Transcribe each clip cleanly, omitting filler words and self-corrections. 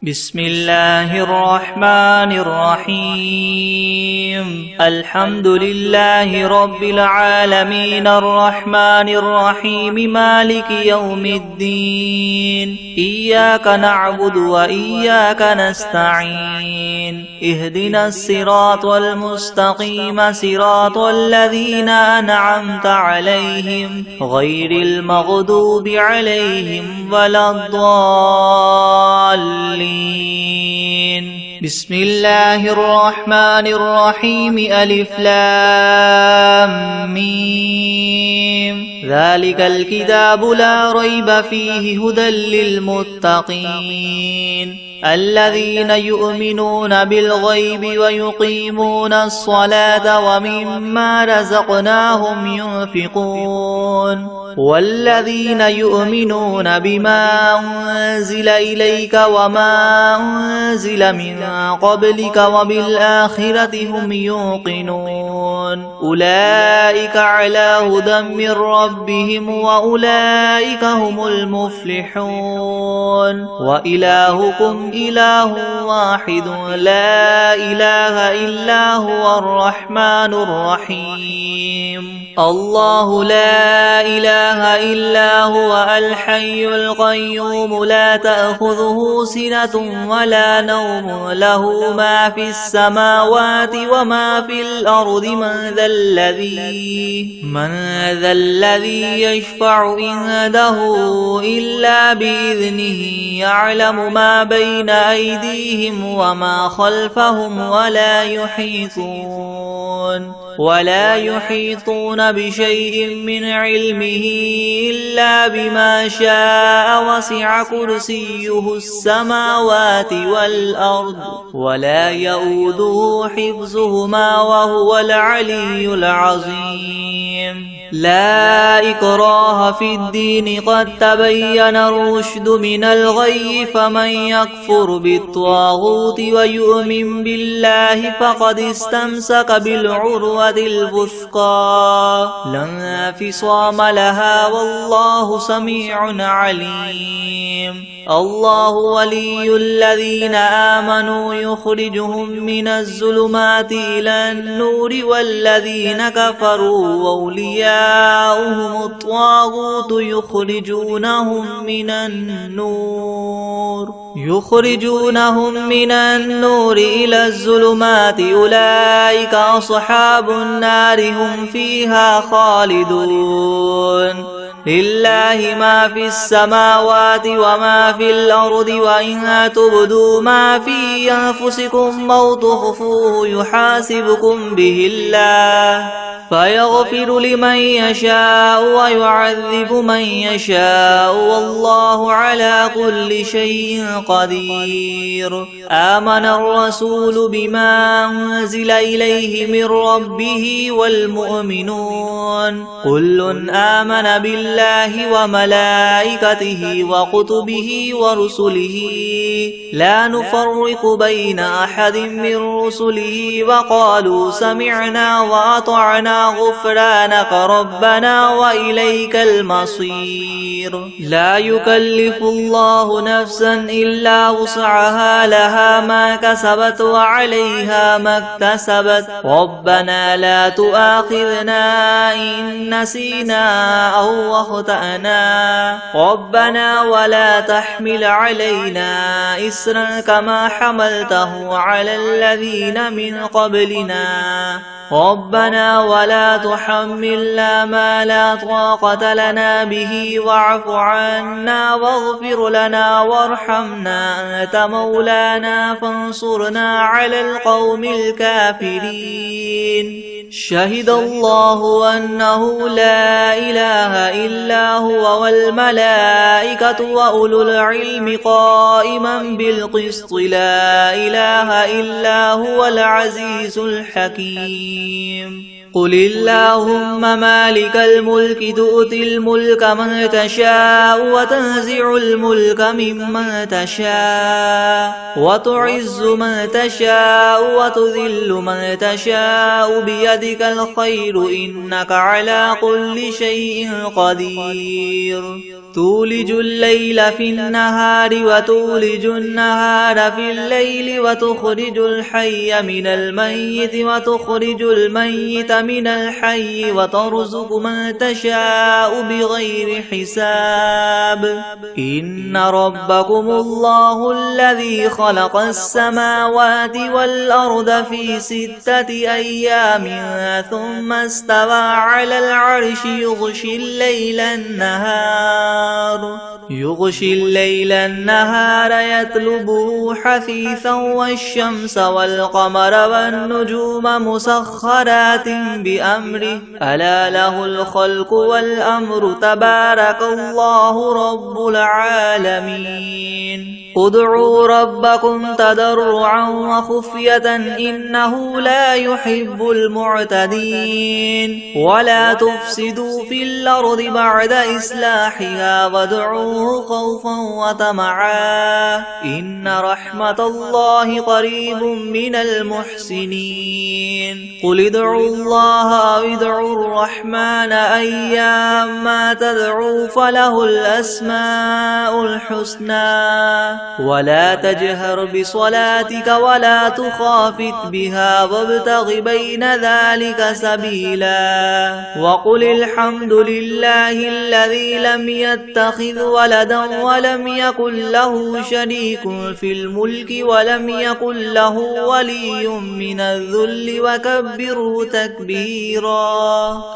بسم الله الرحمن الرحيم الحمد لله رب العالمين الرحمن الرحيم مالك يوم الدين إياك نعبد وإياك نستعين اهدنا الصراط المستقيم صراط الذين أنعمت عليهم غير المغضوب عليهم ولا الضالين. بسم الله الرحمن الرحيم ألف لام ميم ذلك الكتاب لا ريب فيه هدى للمتقين الذين يؤمنون بالغيب ويقيمون الصلاة ومما رزقناهم ينفقون والذين يؤمنون بما أنزل إليك وما أنزل من قبلك وبالآخرة هم يوقنون أولئك على هدى من ربهم وأولئك هم المفلحون وإلهكم إله واحد لا إله إلا هو الرحمن الرحيم الله لا إله إلا هو الحي القيوم لا تأخذه سنة ولا نوم له ما في السماوات وما في الأرض من ذا الذي يشفع عنده إلا بإذنه يعلم ما بين أيديهم وما خلفهم ولا يحيطون بشيء من علمه إلا بما شاء وسع كرسيه السماوات والأرض ولا يؤوده حفظهما وهو العلي العظيم لا إكراه في الدين قد تبين الرشد من الغي فمن يكفر بالطاغوت ويؤمن بالله فقد استمسك بالعروة الوثقى لا انفصام لها والله سميع عليم الله ولي الذين آمنوا يخرجهم من الظلمات إلى النور والذين كفروا أولياؤهم الطاغوت يخرجونهم من النور إلى الظلمات أولئك أصحاب النار هم فيها خالدون لله ما في السماوات وما في الأرض وإن تبدوا ما في أنفسكم أو تخفوه يحاسبكم به الله فيغفر لمن يشاء ويعذب من يشاء والله على كل شيء قدير آمن الرسول بما أنزل إليه من ربه والمؤمنون كل آمن بالله وملائكته وكتبه ورسله لا نفرق بين أحد من رسله وقالوا سمعنا وأطعنا غفرانك ربنا وإليك المصير لا يكلف الله نفسا إلا وسعها لها ما كسبت وعليها ما اكتسبت ربنا لا تؤاخذنا إن نسينا أو أخطأنا ربنا ولا تحمل علينا إسرا كما حملته على الذين من قبلنا ربنا ولا تحملنا ما لا طاقة لنا به واعف عنا واغفر لنا وارحمنا أنت مولانا فانصرنا على القوم الكافرين شهد الله أنه لا إله إلا هو والملائكة وأولو العلم قائما بالقسط لا إله إلا هو العزيز الحكيم قل اللهم مالك الملك تؤتي الملك من تشاء وتنزع الملك ممن تشاء وتعز من تشاء وتذل من تشاء بيدك الخير إنك على كل شيء قدير تولج الليل في النهار وتولج النهار في الليل وتخرج الحي من الميت وتخرج الميت من الحي وترزق من تشاء بغير حساب إن ربكم الله الذي خلق السماوات والأرض في 6 أيام ثم استوى على العرش يغشي الليل النهار يطلبه حثيثا والشمس والقمر والنجوم مسخرات بأمره ألا له الخلق والأمر تبارك الله رب العالمين ادعوا ربكم تضرعا وخفية إنه لا يحب المعتدين ولا تفسدوا في الأرض بعد إصلاحها وادعوه خوفا وطمعا إن رحمة الله قريب من المحسنين قل ادعوا الله أو ادعوا الرحمن أيما تدعوا فله الأسماء الحسنى ولا تجهر بصلاتك ولا تخافت بها وابتغ بين ذلك سبيلا وقل الحمد لله الذي لم يتخذ ولدا ولم يكن له شريك في الملك ولم يكن له ولي من الذل وكبره تكبيرا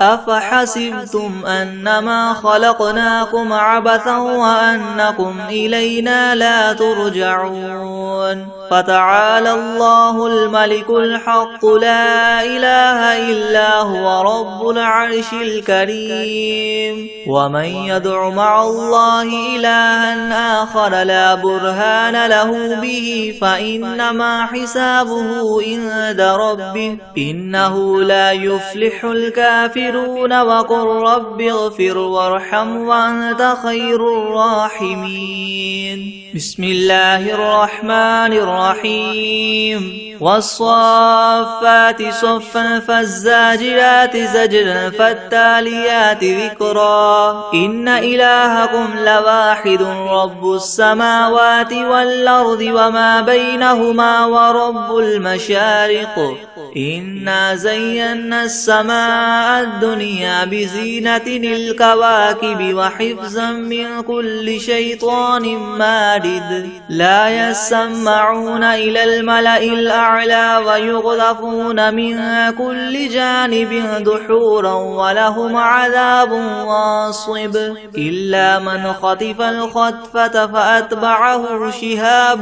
أفحسبتم أنما خلقناكم عبثا وأنكم إلينا لا ترجعون فتعالى الله الملك الحق لا إله إلا هو رب العرش الكريم ومن يدع مع الله إلها آخر لا برهان له به فإنما حسابه عند ربه إنه لا يفلح الكافرون وقل رب اغفر وارحم وأنت خير الراحمين بسم الله الرحمن الرحيم والصافات صفا فالزاجرات زجرا فالتاليات ذكرا إن إلهكم لواحد رب السماوات والأرض وما بينهما ورب المشارق إنا زينا السماء الدنيا بزينة الكواكب وحفظا من كل شيطان مارد لا يسمعون إلى الملأ الأعلى ويغذفون من كل جانب دحورا ولهم عذاب واصب إلا من خطف الخطفة فأتبعه شهاب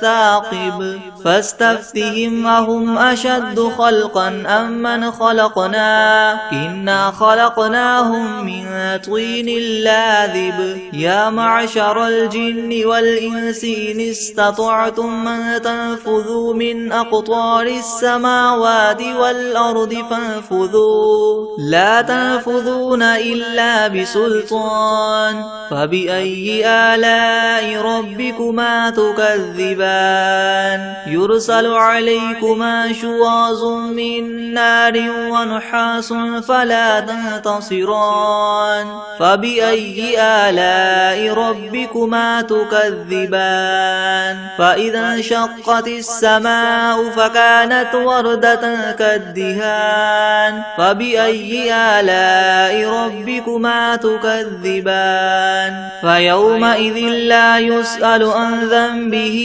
ثاقب فاستفتهم أهم أشد خلقا أم من خلقنا إنا خلقناهم من طين لاذب يا معشر الجن والإنس إن استطعتم أن تنفذوا من أقطار السماوات والأرض فانفذوا لا تنفذون إلا بسلطان فبأي آلاء ربكما تكذبان يرسل عليكما شواظ من نار ونحاس فلا تنتصران فبأي آلاء ربكما تكذبان فإذا انشقت السماء فكانت وردة كالدهان فبأي آلاء ربكما تكذبان فيومئذ لا يسأل عن ذنبه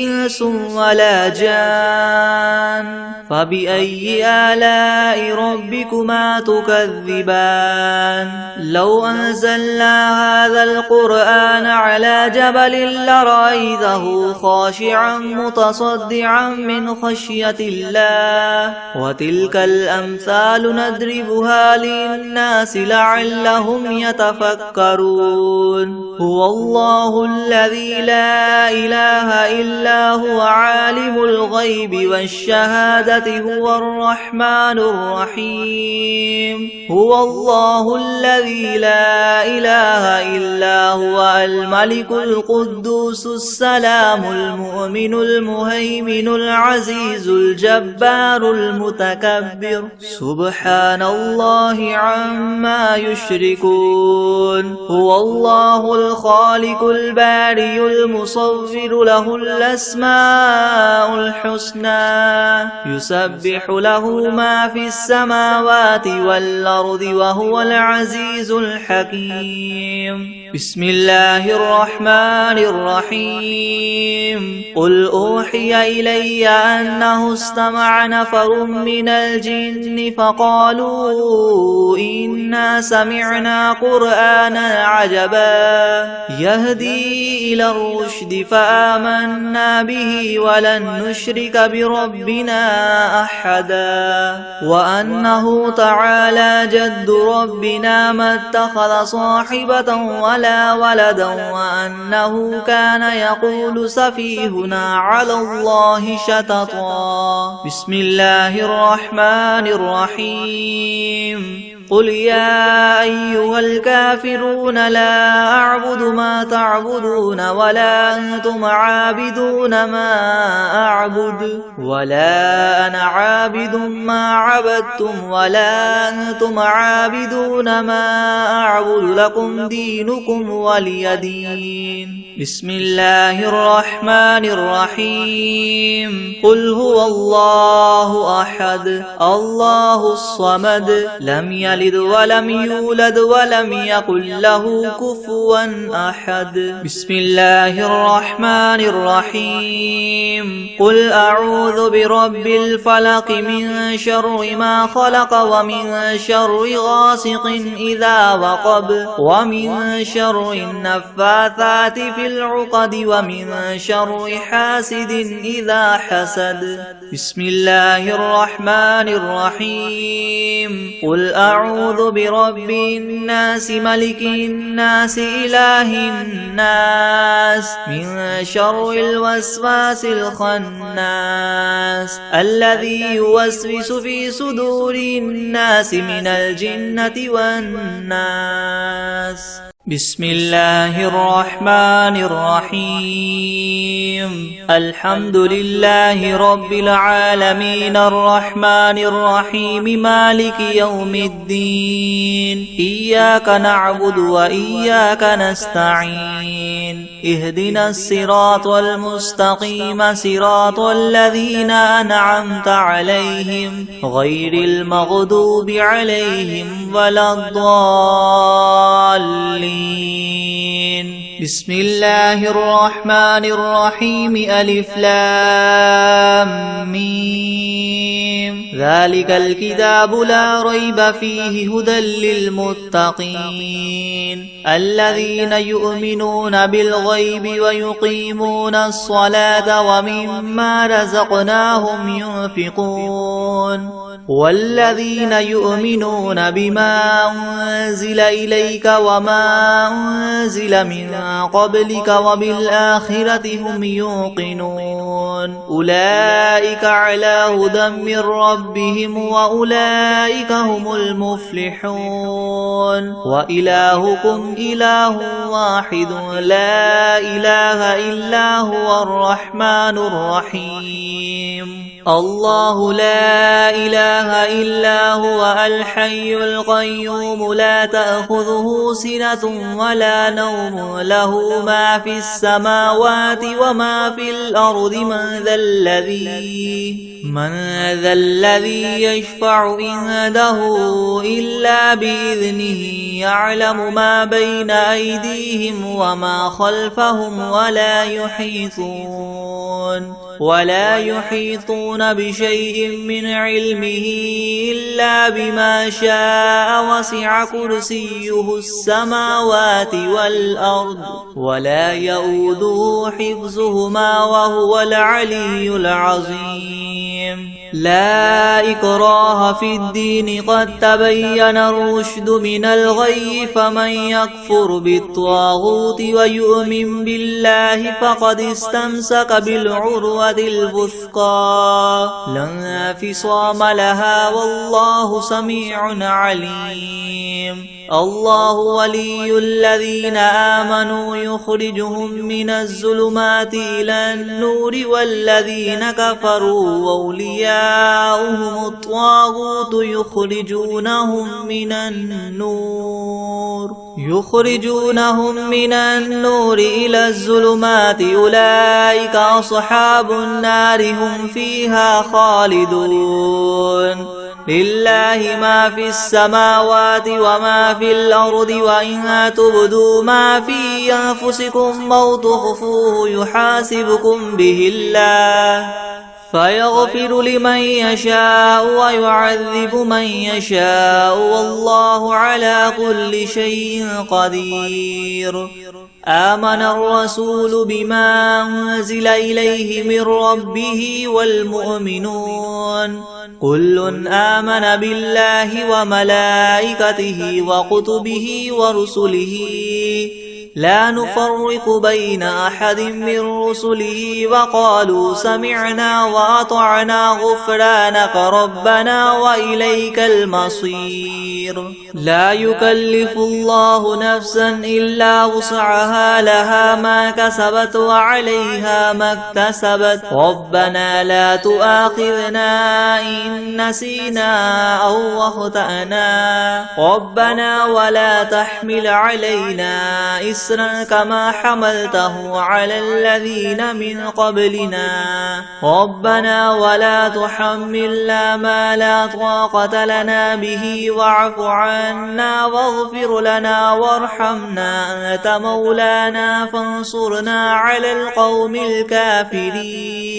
إنس ولا جان فبأي آلاء ربكما تكذبان لو أنزلنا هذا القرآن على جبل لرأيته خاشعا متصدعا من خشية الله وتلك الأمثال نضربها للناس لعلهم يتفكرون هو الله الذي لا إله إلا هو عالم الغيب والشهادة هو الرحمن الرحيم هو الله الذي لا إله إلا هو الملك القدوس القدوس السلام المؤمن المهيمن العزيز الجبار المتكبر سبحان الله عما يشركون هو الله الخالق البارئ المصور له الأسماء الحسنى يسبح له ما في السماوات والأرض وهو العزيز الحكيم بسم الله الرحمن الرحيم قل أوحي إلي أنه استمع نفر من الجن فقالوا إنا سمعنا قرآنا عجبا يهدي إلى الرشد فآمنا به ولن نشرك بربنا أحدا وأنه تعالى جد ربنا ما اتخذ صاحبة ولا ولدا وأنه كان يقول سفيهنا على الله شططا بسم الله الرحمن الرحيم قل يا أيها الكافرون لا أعبد ما تعبدون ولا أنتم عابدون ما أعبد ولا أنا عابد ما عبدتم ولا أنتم عابدون ما أعبد لكم دينكم ولي دين بسم الله الرحمن الرحيم قل هو الله أحد الله الصمد لم يلد ولم يولد ولم يكن له كفوا أحد بسم الله الرحمن الرحيم قل أعوذ برب الفلق من شر ما خلق ومن شر غاسق إذا وقب ومن شر النفاثات في العقد ومن شر حاسد إذا حسد بسم الله الرحمن الرحيم قل أعوذ برب الناس ملك الناس إله الناس من شر الوسواس الخناس الذي يوسوس في صدور الناس من الجنة والناس بسم الله الرحمن الرحيم الحمد لله رب العالمين الرحمن الرحيم مالك يوم الدين إياك نعبد وإياك نستعين اهدنا الصراط المستقيم صراط الذين أنعمت عليهم غير المغضوب عليهم ولا الضالين بسم الله الرحمن الرحيم ألف لام ميم ذلك الكتاب لا ريب فيه هدى للمتقين الذين يؤمنون بالغيب ويقيمون الصلاة ومما رزقناهم ينفقون والذين يؤمنون بما أنزل إليك وما أنزل من قبلك وبالآخرة هم يوقنون أولئك على هدى من ربهم وأولئك هم المفلحون وإلهكم إله واحد لا إله إلا هو الرحمن الرحيم الله لا إله إلا هو الحي القيوم لا تأخذه سنة ولا نوم له ما في السماوات وما في الأرض من ذا الذي يشفع عنده إلا بإذنه يعلم ما بين أيديهم وما خلفهم ولا يحيطون بشيء من علمه إلا بما شاء وسع كرسيه السماوات والأرض ولا يؤوده حفظهما وهو العلي العظيم لا إكراه في الدين قد تبين الرشد من الغي فمن يكفر بالطاغوت ويؤمن بالله فقد استمسك بالعروة الوثقى لا انفصام لها والله سميع عليم الله ولي الذين آمنوا يخرجهم من الظلمات إلى النور والذين كفروا أولياؤهم الطاغوت يخرجونهم من النور إلى الظلمات أولئك أصحاب النار هم فيها خالدون لله ما في السماوات وما في الأرض وإن تبدوا ما في أنفسكم أو تخفوه يحاسبكم به الله فيغفر لمن يشاء ويعذب من يشاء والله على كل شيء قدير آمن الرسول بما أنزل إليه من ربه والمؤمنون كل آمن بالله وملائكته وكتبه ورسله لا نفرق بين أحد من رسله وقالوا سمعنا وأطعنا غفرانك ربنا وإليك المصير لا يكلف الله نفسا إلا وسعها لها ما كسبت وعليها ما اكتسبت ربنا لا تؤاخذنا إن نسينا أو أخطأنا ربنا ولا تحمل علينا إسرا كما حملته على الذين من قبلنا ربنا ولا تحملنا ما لا طاقة لنا به واعف عنا واغفر لنا وارحمنا أنت مولانا فانصرنا على القوم الكافرين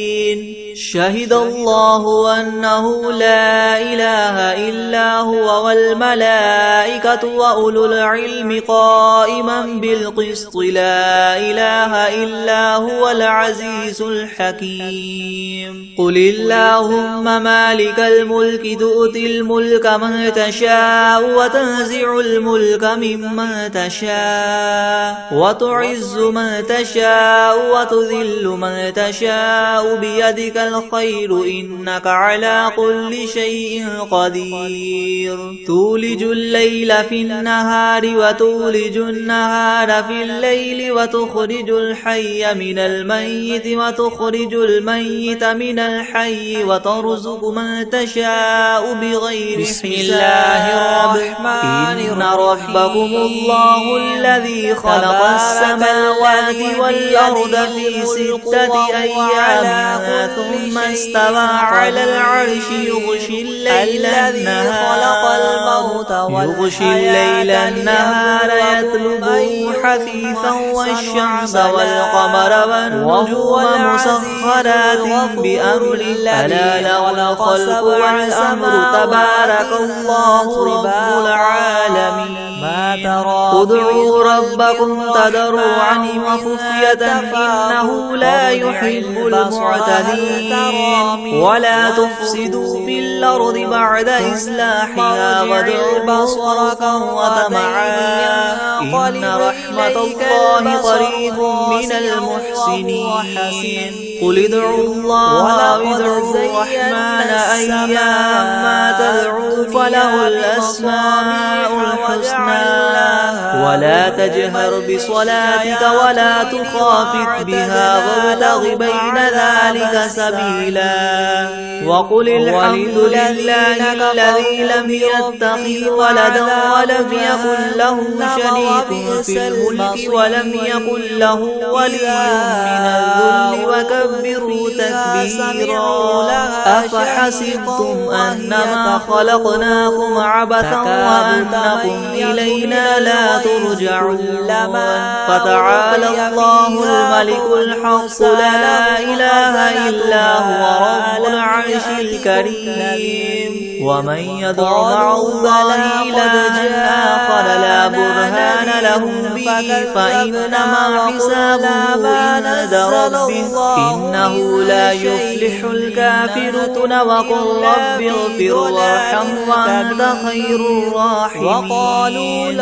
شهد الله أنه لا إله إلا هو والملائكة وأولو العلم قائما بالقسط لا إله إلا هو العزيز الحكيم قل اللهم مالك الملك تؤتي الملك من تشاء وتنزع الملك ممن تشاء وتعز من تشاء وتذل من تشاء بيدك الخير إنك على كل شيء قدير تولج الليل في النهار وتولج النهار في الليل وتخرج الحي من الميت وتخرج الميت من الحي وترزق من تشاء بغير بسم الله الرحمن إن ربكم الله الذي خلق السماوات والأرض في 6 أيام ثم استوى على العرش يغشي الليل النهار يطلبه حثيثا والشمس والقمر والنجوم مسخرات بأمره ألا له الخلق والأمر تبارك الله رب العالمين ادعوا ربكم تضرعا وخفية إنه لا يحب المعتدين ولا تفسدوا في الأرض بعد إصلاحها وادعوه خوفا وطمعا إن رحمة الله قريب من المحسنين قل ادعوا الله أو ادعوا الرحمن أيما تدعوا فله الأسماء الحسنى ولا تجهر بصلاتك ولا تخافت بها وابتغ بين ذلك سبيلا وقل الحمد لله الذي لم يتخذ ولدا ولم يكن له شريك في الملك ولم يكن له ولي من الذل وكبروا تكبيرا أفحسبتم أنما خلقناكم عبثا وأنكم إلينا لا ترجعون فتعالى الله الملك الحق لا إله إلا هو رب العرش الكريم ومن يدع مع الله إلها آخر لا برهان له به فإنما حسابه عند ربه إنه لا يفلح الكافرون وقل رب اغفر وارحم وأنت خير الراحمين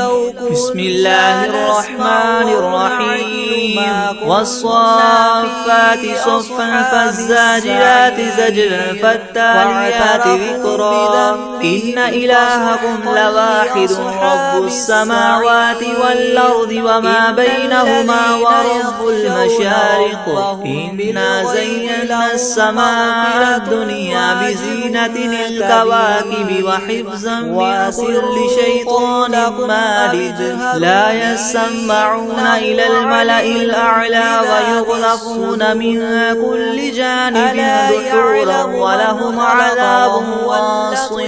بسم الله الرحمن الرحيم والصافات صفا فالزاجرات زجرا فالتاليات ذكرا إن إلهكم لواحد رب السماوات والأرض وما بينهما ورب المشارق إنا زينا السماء الدنيا بزينة الكواكب وحفظا من كل شيطان مارد لا يسمعون إلى الملأ الأعلى ويقذفون من كل جانب دحورا ولهم عذاب واصب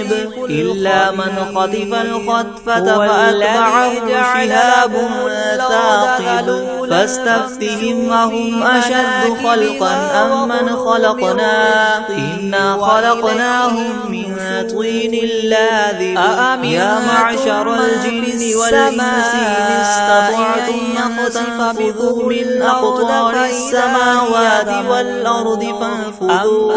إلا من خطف الخطفة فأتبعه شهاب ثاقب فاستفتهم أهم أشد خلقا أم من خلقنا إنا خلقناهم من طين لاذب يا معشر الجن والإنس إن استطعتم فتنفذوا من أقطار السماوات والأرض فانفذوا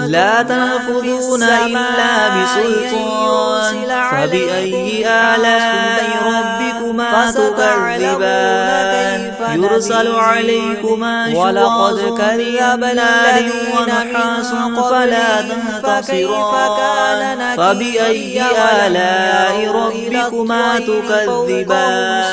لا تنفذون إلا بسلطان فبأي آلاء ربكما تكذبان يرسل عليكما شواظ كذب نار ونحاس فلا تنتصران فبأي آلاء ربكما تكذبان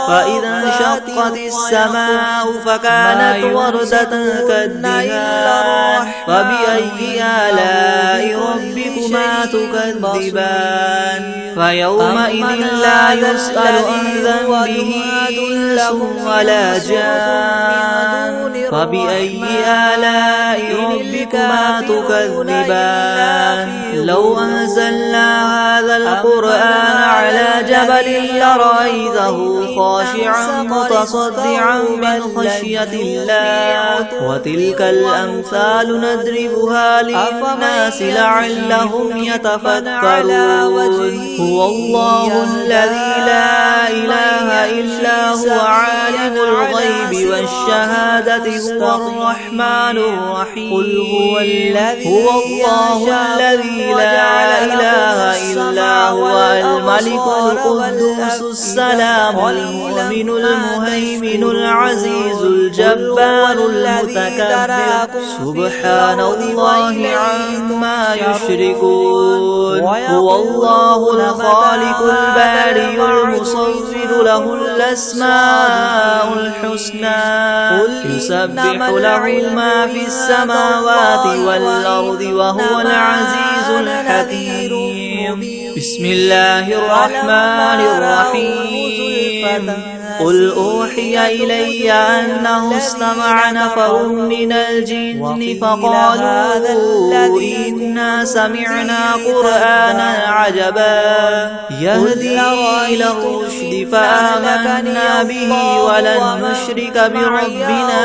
فإذا انشقت السماء فكانت وردة كالدهان فبأي آلاء ربكما تكذبان فيومئذ لا يسأل عن ذنبه إنس ولا جان فبأي آلاء ربكما تكذبان لو أنزلنا هذا القرآن على جبل لرأيته خاشعا متصدعا من خشية الله وتلك الأمثال نضربها للناس لعلهم يتفكرون هو الله الذي لا إله إلا هو عالم الغيب والشهادة هو الرحمن الرحيم قل هو الله الذي لا إله إلا هو الملك القدوس السلام المؤمن المهيمن العزيز الجبار المتكبر سبحان الله عما يشركون هو الله الخالق البارئ المصور له الأسماء الحسنى يسبح له ما في السماوات والأرض وهو العزيز الحكيم بسم الله الرحمن الرحيم قل أوحي إلي أنه استمع نفر من الجن فقالوا إنا سمعنا قرآنا عجبا يهدي إلى الرشد فآمنا به ولن نشرك بربنا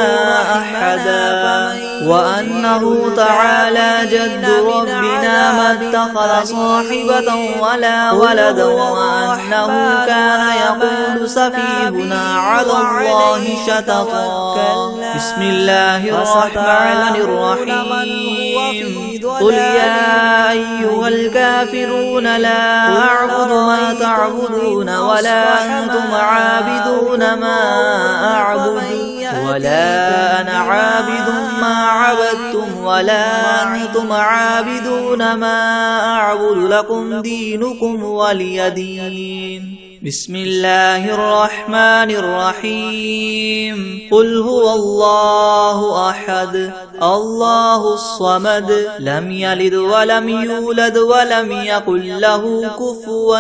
أحدا وأنه تعالى جد ربنا ما اتخذ صاحبة ولا ولدا وأنه كان يقول سفيهنا على الله شططا بسم الله الرحمن الرحيم قل يا أيها الكافرون لا أعبد ما تعبدون ولا أنتم عابدون ما أعبد ولا أنا عابد ما عبدتم ولا أنتم عابدون ما أعبد لكم دينكم ولي دين بسم الله الرحمن الرحيم قل هو الله أحد الله الصمد لم يلد ولم يولد ولم يكن له كفوا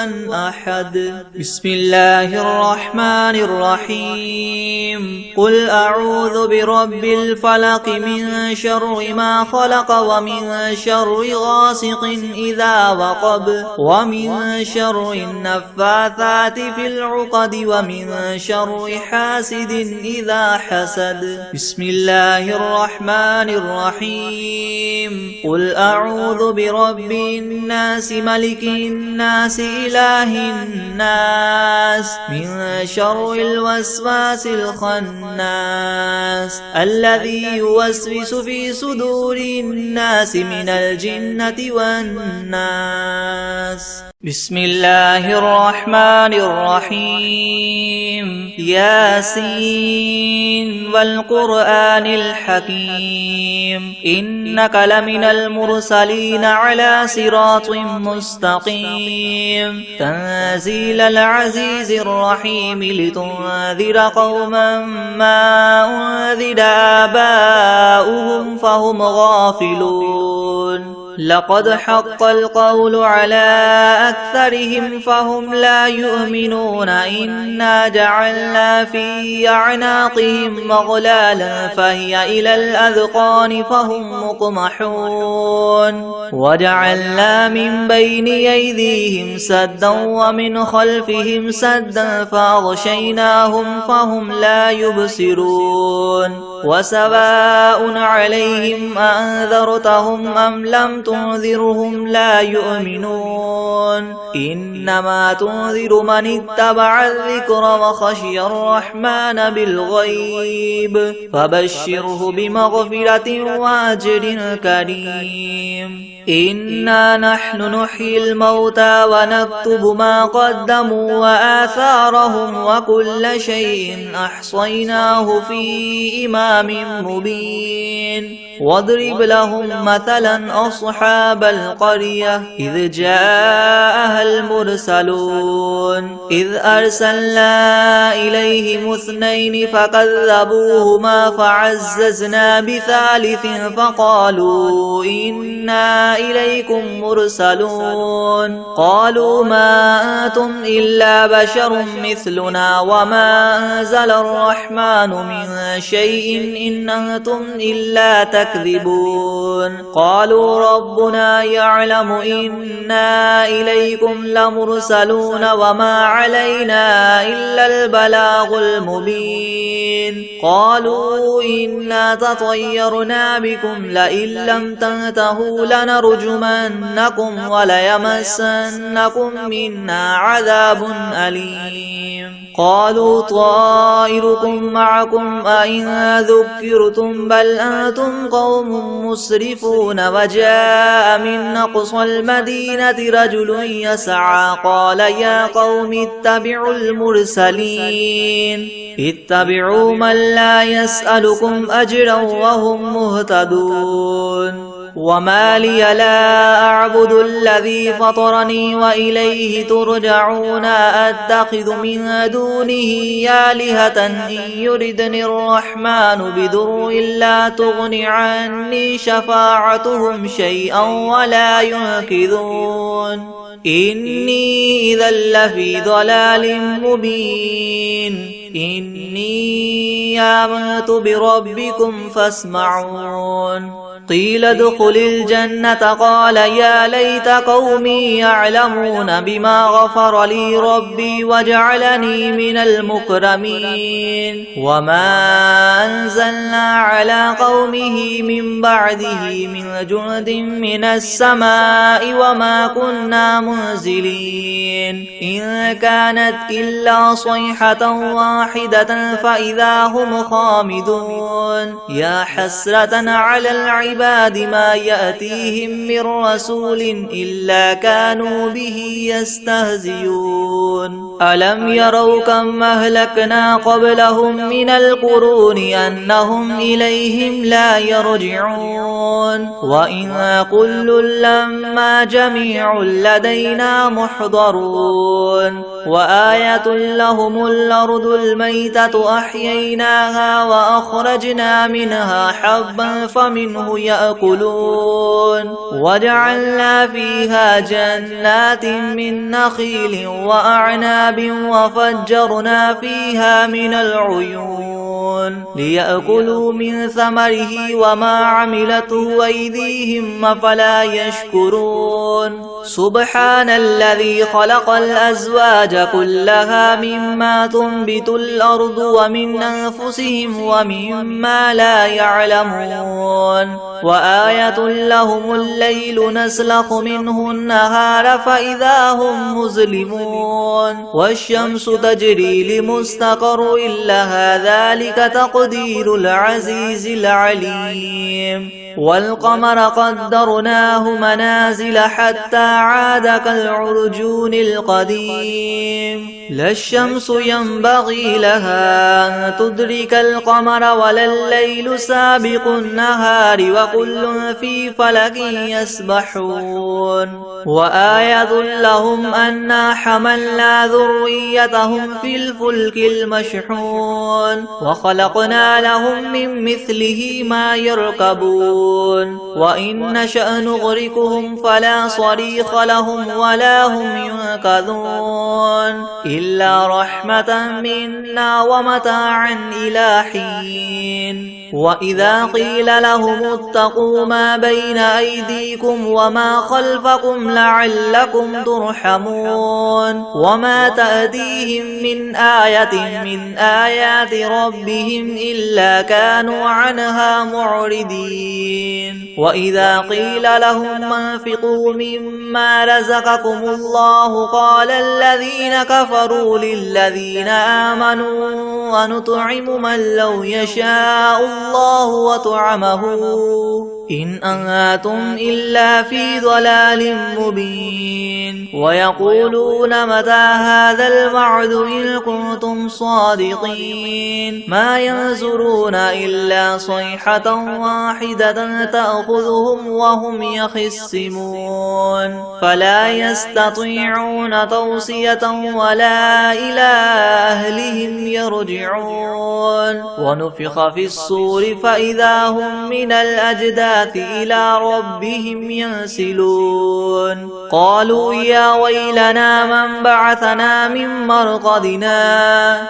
أحد بسم الله الرحمن الرحيم قل أعوذ برب الفلق من شر ما خلق ومن شر غاسق إذا وقب ومن شر النفاثات في العقد ومن شر حاسد إذا حسد بسم الله الرحمن الرحيم قل أعوذ برب الناس ملك الناس إله الناس من شر الوسواس الخناس الذي يوسوس في صدور الناس من الجنة والناس بسم الله الرحمن الرحيم ياسين والقرآن الحكيم إنك لمن المرسلين على صراط مستقيم تنزيل العزيز الرحيم لتنذر قوما ما أنذر آباؤهم فهم غافلون لقد حق القول على أكثرهم فهم لا يؤمنون إنا جعلنا في أعناقهم مغلالا فهي إلى الأذقان فهم مقمحون وجعلنا من بين أيديهم سدا ومن خلفهم سدا فأغشيناهم فهم لا يبصرون وسواء عليهم أنذرتهم أم لم تنذرهم لا يؤمنون إنما تنذر من اتبع الذكر وخشي الرحمن بالغيب فبشره بمغفرة وأجر كريم إنا نحن نحيي الموتى ونكتب ما قدموا وآثارهم وكل شيء أحصيناه في إمام مبين واضرب لهم مثلا أصحاب القرية إذ جاءها المرسلون إذ أرسلنا إليهم اثنين فكذبوهما فعززنا بثالث فقالوا إنا إليكم مرسلون قالوا ما أنتم إلا بشر مثلنا وما أنزل الرحمن من شيء إن أنتم إلا تكذبون قالوا ربنا يعلم إنا إليكم لمرسلون وما علينا إلا البلاغ المبين قالوا إنا تطيرنا بكم لئن لم تنتهوا لنرجمنكم وليمسنكم منا عذاب أليم قالوا طائركم معكم أئن ذكرتم بل أنتم قوم مسرفون وجاء من أقصى المدينة رجل يسعى قال يا قوم اتبعوا المرسلين اتبعوا من لا يسألكم أجرا وهم مهتدون وما لي لا أعبد الذي فطرني وإليه ترجعون أتخذ من دونه آلهة إن يردني الرحمن بضر لا تغن عني شفاعتهم شيئا ولا ينقذون إني إذا لفي ضلال مبين إني آمنت بربكم فاسمعون قيل ادخل الجنة قال يا ليت قومي يعلمون بما غفر لي ربي وجعلني من المكرمين وما أنزلنا على قومه من بعده من جند من السماء وما كنا منزلين إن كانت إلا صيحة واحدة فإذا هم خامدون يا حسرة على العباد ما يأتيهم من رسول إلا كانوا به يستهزئون ألم يروا كم أهلكنا قبلهم من القرون أنهم إليهم لا يرجعون وإن كل لما جميع لدينا محضرون وآية لهم الأرض الميتة أحييناها وأخرجنا منها حبا فمنه يأكلون وجعلنا فيها جنات من نخيل وأعناب وفجرنا فيها من العيون ليأكلوا من ثمره وما عملته أيديهم أفلا يشكرون سبحان الذي خلق الأزواج كلها مما تنبت الأرض ومن أنفسهم ومما لا يعلمون وآية لهم الليل نسلخ منه النهار فإذا هم مظلمون والشمس تجري لمستقر لها ذلك تقدير العزيز العليم والقمر قدرناه منازل حتى عاد كالعرجون القديم لا الشمس ينبغي لها أن تدرك القمر ولا الليل سابق النهار وكل في فلك يسبحون وآية لهم أنا حملنا ذريتهم في الفلك المشحون وخلقنا لهم من مثله ما يركبون وإن نشأ نغرقهم فلا صريخ لهم ولا هم ينقذون إلا رحمة منا ومتاعا إلى حين وإذا قيل لهم اتقوا ما بين أيديكم وما خلفكم لعلكم ترحمون وما تأتيهم من آية من آيات ربهم إلا كانوا عنها معرضين وإذا قيل لهم انفقوا مما رزقكم الله قال الذين كفروا للذين آمنوا ونطعم من لو يشاء الله وطعمه إن أنتم إلا في ضلال مبين ويقولون متى هذا الوعد إن كنتم صادقين ما ينظرون إلا صيحة واحدة تأخذهم وهم يخصمون فلا يستطيعون توصية ولا إلى أهلهم يرجعون ونفخ في الصور فإذا هم من الأجداث إلى ربهم ينسلون قالوا يا ويلنا من بعثنا من مرقدنا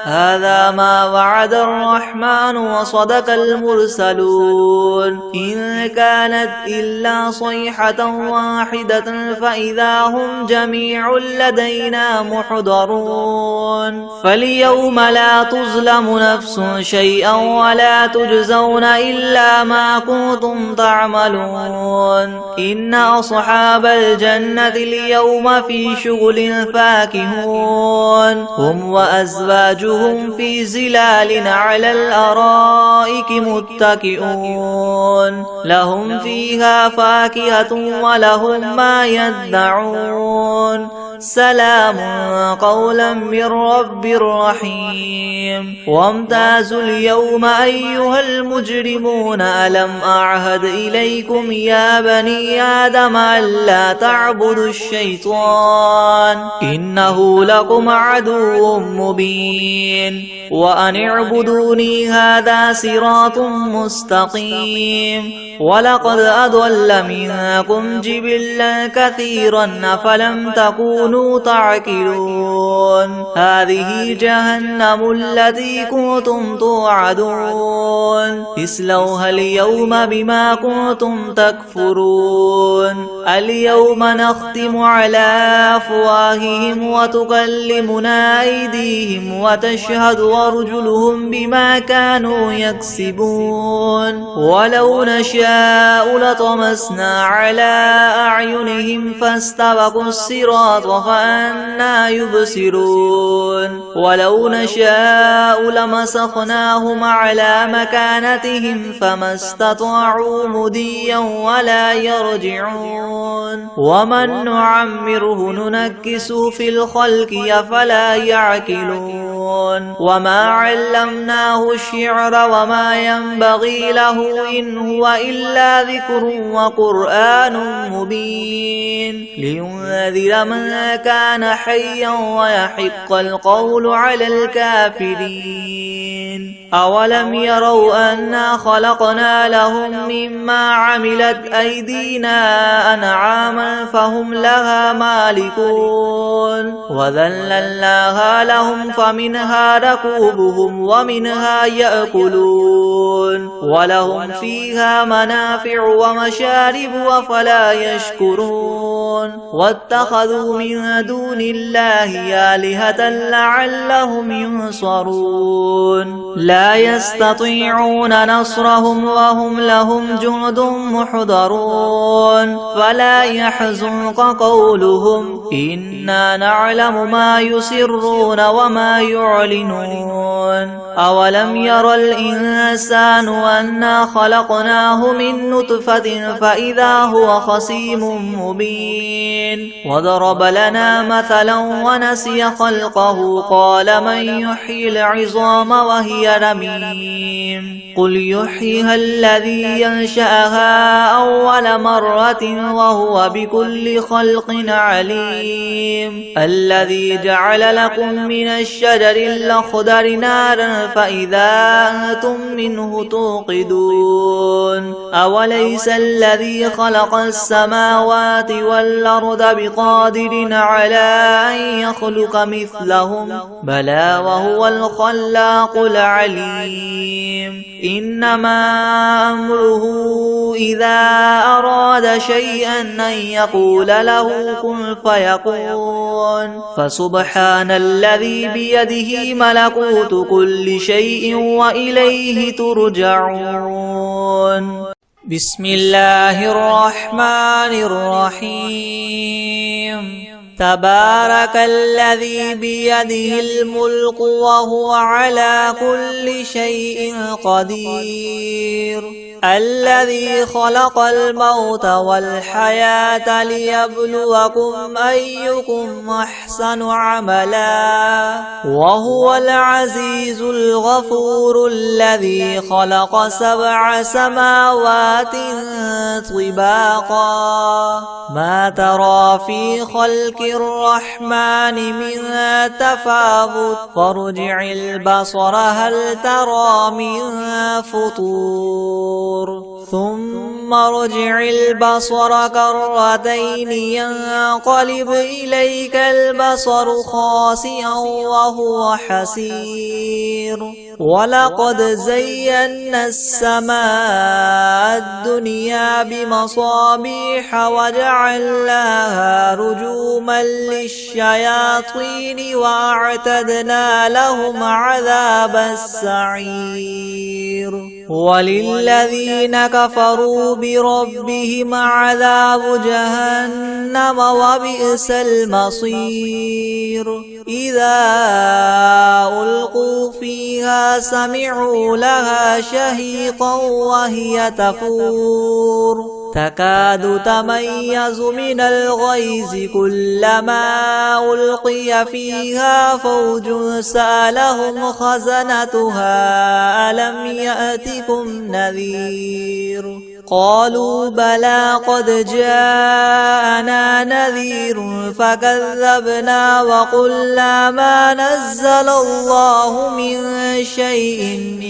هذا ما وعد الرحمن وصدق المرسلون إن كانت إلا صيحة واحدة فإذا هم جميع لدينا محضرون فاليوم لا تظلم نفس شيئا ولا تجزون إلا ما كنتم تعملون إن أصحاب الجنة اليوم في شغل فاكهون هم وأزواجهم في زلال على الأرائك متكئون لهم فيها فاكهة ولهم ما يدعون سلام قولا من رب رحيم وامتازوا اليوم أيها المجرمون ألم أعهد إليكم يا بني آدم ألا تعبدوا الشيطان إنه لكم عدو مبين وأن اعبدوني هذا صراط مستقيم ولقد أضل منكم جبلا كثيرا أفلم تكونوا تعقلون هذه جهنم التي كنتم توعدون اصلوها اليوم بما كنتم تكفرون اليوم نختم على أفواههم وتكلمنا أيديهم وتشهد أرجلهم بما كانوا يكسبون ولو نشاء لطمسنا على أعينهم فاستبقوا الصراط فأنى يبصرون ولو نشاء لمسخناهم على مكانتهم فما استطاعوا مضيا ولا يرجعون ومن نعمره ننكسه في الخلق أفلا يعقلون وما علمناه الشعر وما ينبغي له إن هو إلا ذكر وقرآن مبين لينذر من كان حيا ويحق القول على الكافرين أولم يروا أنا خلقنا لهم مما عملت أيدينا أنعاما فهم لها مالكون وذللناها لهم فمنها ركوبهم ومنها يأكلون ولهم فيها منافع ومشارب أفلا يشكرون واتخذوا من دون الله آلهة لعلهم ينصرون لا لا يستطيعون نصرهم وهم لهم جند محضرون فلا يحزنك قولهم إنا نعلم ما يسرون وما يعلنون أولم ير الإنسان أنا خلقناه من نطفة فإذا هو خصيم مبين وضرب لنا مثلا ونسي خلقه قال من يحيي العظام وهي رميم قل يحييها الذي ينشأها أول مرة وهو بكل خلق عليم الذي جعل لكم من الشجر الأخضر نارا فإذا أنتم منه توقدون أوليس الذي خلق السماوات والأرض بقادر على أن يخلق مثلهم بلى وهو الخلاق العليم إنما أمره إذا أراد شيئا أن يقول له كن فيكون فسبحان الذي بيده ملكوت كل شيء وإليه ترجعون بسم الله الرحمن الرحيم تبارك الذي بيده الملك وهو على كل شيء قدير الذي خلق الموت والحياة ليبلوكم أيكم أحسن عملا وهو العزيز الغفور الذي خلق 7 سماوات طباقا ما ترى في خلق الرحمن من تفاوت فارجع البصر هل ترى من فطور ثم ارجع البصر كرتين ينقلب إليك البصر خاسئا وهو حسير ولقد زينا السماء الدنيا بمصابيح وجعلناها رجوما للشياطين وأعتدنا لهم عذاب السعير وللذين كفروا بربهم عذاب جهنم وبئس المصير إذا ألقوا فيها سمعوا لها شهيقا وهي تفور تكاد تميز من الغيظ كلما ألقي فيها فوج سألهم خزنتها ألم يأتكم نذير قالوا بلى قد جاءنا نذير فكذبنا وقلنا ما نزل الله من شيء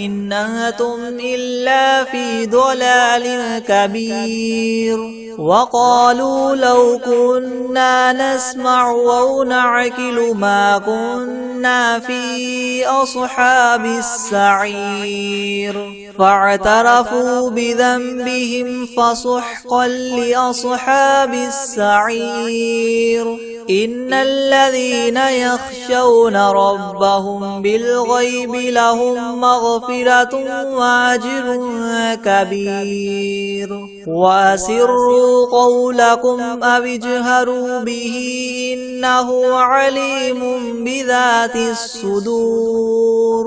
إن أنتم إلا في ضلال كبير وقالوا لو كنا نسمع أو نعقل ما كنا في أصحاب السعير فاعترفوا بذنبهم فسحقا لأصحاب السعير إن الذين يخشون ربهم بالغيب لهم مغفرة وأجر كبير وأسروا قولكم أو اجهروا به إنه عليم بذات الصدور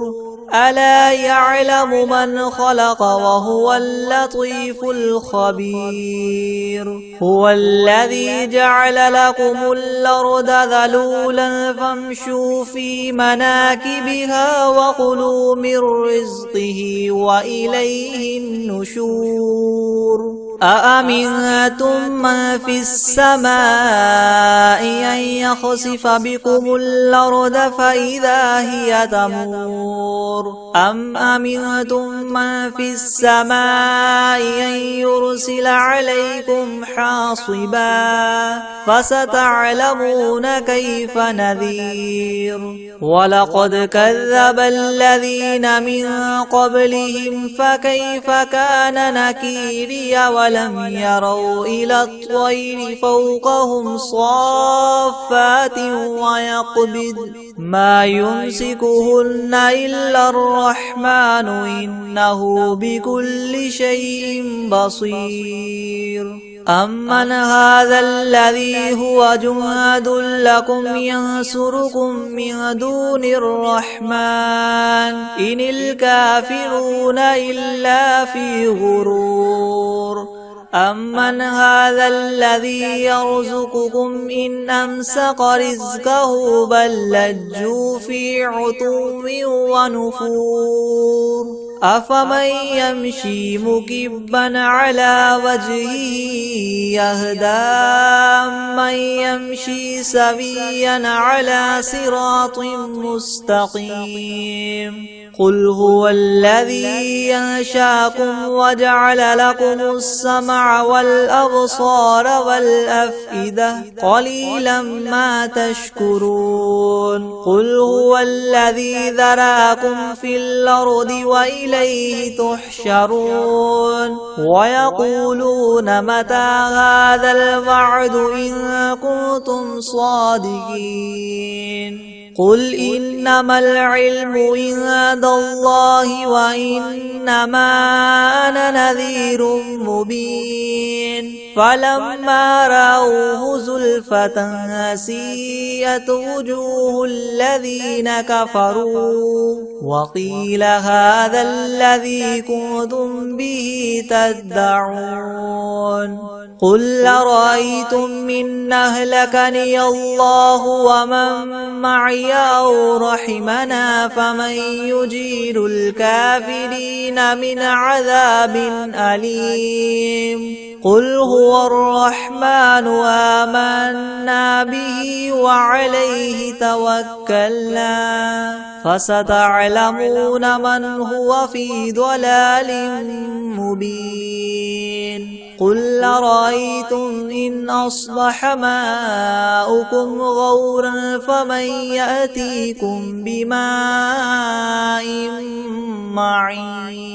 ألا يعلم من خلق وهو اللطيف الخبير هو الذي جعل لكم الأرض ذلولا فامشوا في مناكبها وكلوا من رزقه وإليه النشور أأمنتم من في السماء أن يخسف بكم الأرض فإذا هي تمور أم أمنتم من في السماء أن يرسل عليكم حاصبا فستعلمون كيف نذير ولقد كذب الذين من قبلهم فكيف كان نكيري أولم يروا إلى الطير فوقهم صافات ويقبض ما يمسكهن إلا الرحمن إنه بكل شيء بصير أمن هذا الذي هو جند لكم ينصركم من دون الرحمن إن الكافرون إلا في غرور أمن هذا الذي يرزقكم إن أمسك رزقه بل لجوا في عتو ونفور أفمن يمشي مكبا على وجهه يهدى من يمشي سويا على صراط مستقيم قل هو الذي ينشاكم وجعل لكم السمع والأبصار والأفئدة قليلا ما تشكرون قل هو الذي ذراكم في الأرض وإليه تحشرون ويقولون متى هذا الوعد إن كنتم صادقين قل إنما العلم عند الله وإنما أنا نذير مبين فلما رأوه زلفة سيئت وجوه الذين كفروا وقيل هذا الذي كنتم به تدعون قل أرأيتم إن أهلكني الله ومن معي أو رحمنا فمن يجير الكافرين من عذاب أليم قل هو الرحمن آمنا به وعليه توكلنا فستعلمون من هو في ضلال مبين قل أرأيتم إن أصبح ماؤكم غورا فمن يأتيكم بماء معين